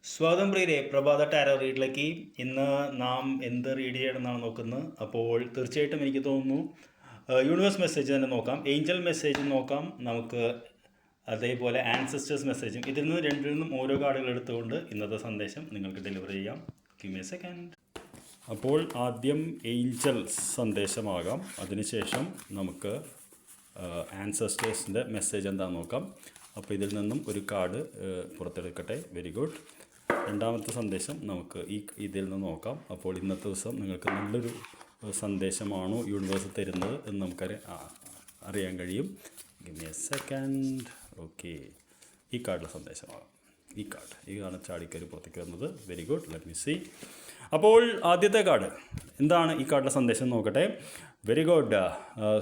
സ്വാഗതം പ്രിയരെ, പ്രഭാത ടാരോ റീഡിലേക്ക്. ഇന്ന് നാം എന്ത് റീഡ് ചെയ്യണമെന്നാണ് നോക്കുന്നത്. അപ്പോൾ തീർച്ചയായിട്ടും എനിക്ക് തോന്നുന്നു യൂണിവേഴ്സ് മെസ്സേജ് തന്നെ നോക്കാം, ഏഞ്ചൽ മെസ്സേജും നോക്കാം, നമുക്ക് അതേപോലെ ആൻസസ്റ്റേഴ്സ് മെസ്സേജും. ഇതിൽ നിന്ന് രണ്ടിൽ നിന്നും ഓരോ കാർഡുകൾ എടുത്തുകൊണ്ട് ഇന്നത്തെ സന്ദേശം നിങ്ങൾക്ക് ഡെലിവർ ചെയ്യാം. Give me a second. അപ്പോൾ ആദ്യം ഏഞ്ചൽ സന്ദേശമാകാം, അതിനുശേഷം നമുക്ക് ആൻസസ്റ്റേഴ്സിൻ്റെ മെസ്സേജ് എന്താണെന്ന് നോക്കാം. അപ്പോൾ ഇതിൽ നിന്നും ഒരു കാർഡ് പുറത്തെടുക്കട്ടെ. Very good. രണ്ടാമത്തെ സന്ദേശം നമുക്ക് ഇതിൽ നിന്ന് നോക്കാം. അപ്പോൾ ഇന്നത്തെ ദിവസം നിങ്ങൾക്ക് നല്ലൊരു സന്ദേശമാണോ യൂണിവേഴ്സ് തരുന്നത് എന്ന് നമുക്ക് അറിയാൻ കഴിയും. Give me a second. Okay, ഈ കാർഡിലെ സന്ദേശമാകാം. ഈ കാർഡ് ചാടിക്കരി പുറത്തേക്ക് വരുന്നത്. Very good, let me see. അപ്പോൾ ആദ്യത്തെ കാർഡ് എന്താണ് ഈ കാർഡിലെ സന്ദേശം നോക്കട്ടെ. Very good.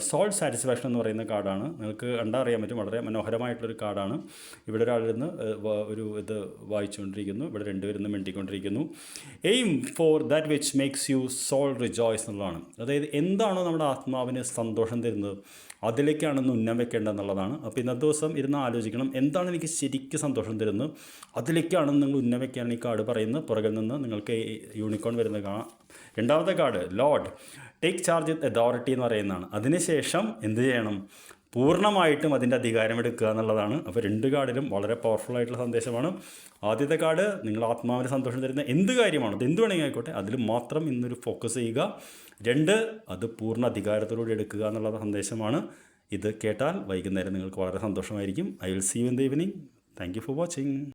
സോൾ സാറ്റിസ്ഫാക്ഷൻ എന്ന് പറയുന്ന കാർഡാണ്. നിങ്ങൾക്ക് അറിയാൻ പറ്റും, വളരെ മനോഹരമായിട്ടുള്ളൊരു കാർഡാണ്. ഇവിടെ ഒരാളിരുന്ന് ഇത് വായിച്ചുകൊണ്ടിരിക്കുന്നു, ഇവിടെ രണ്ടുപേരുന്ന് മിണ്ടിക്കൊണ്ടിരിക്കുന്നു. Aim for that which makes you soul rejoice എന്നുള്ളതാണ്. അതായത് എന്താണോ നമ്മുടെ ആത്മാവിന് സന്തോഷം തരുന്നത് അതിലേക്കാണെന്ന് ഉന്നം വെക്കേണ്ടതെന്നുള്ളതാണ്. അപ്പോൾ ഇന്നത്തെ ദിവസം ഇരുന്ന് ആലോചിക്കണം, എന്താണ് എനിക്ക് ശരിക്കും സന്തോഷം തരുന്നത്, അതിലേക്കാണെന്ന് നിങ്ങൾ ഉന്നം വെക്കാനാണ് ഈ കാർഡ് പറയുന്നത്. പുറകിൽ നിന്ന് നിങ്ങൾക്ക് യൂണിക്കോൺ വരുന്നത് കാണാം. രണ്ടാമത്തെ കാർഡ് ലോർഡ് ടേക്ക് ചാർജ് വിത്ത് അതോറിറ്റി എന്ന് പറയുന്നതാണ്. അതിനുശേഷം എന്ത് ചെയ്യണം, പൂർണ്ണമായിട്ടും അതിൻ്റെ അധികാരമെടുക്കുക എന്നുള്ളതാണ്. അപ്പോൾ രണ്ട് കാർഡിലും വളരെ പവർഫുള്ളായിട്ടുള്ള സന്ദേശമാണ്. ആദ്യത്തെ കാർഡ് നിങ്ങൾ ആത്മാവിന് സന്തോഷം തരുന്ന എന്ത് കാര്യമാണ്, അത് എന്ത് വേണമെങ്കിൽ ആയിക്കോട്ടെ, അതിൽ മാത്രം ഇന്നൊരു ഫോക്കസ് ചെയ്യുക. രണ്ട്, അത് പൂർണ്ണ അധികാരത്തോടുകൂടി എടുക്കുക എന്നുള്ള സന്ദേശമാണ്. ഇത് കേട്ടാൽ വൈകുന്നേരം നിങ്ങൾക്ക് വളരെ സന്തോഷമായിരിക്കും. I will see you in the evening. Thank you for watching.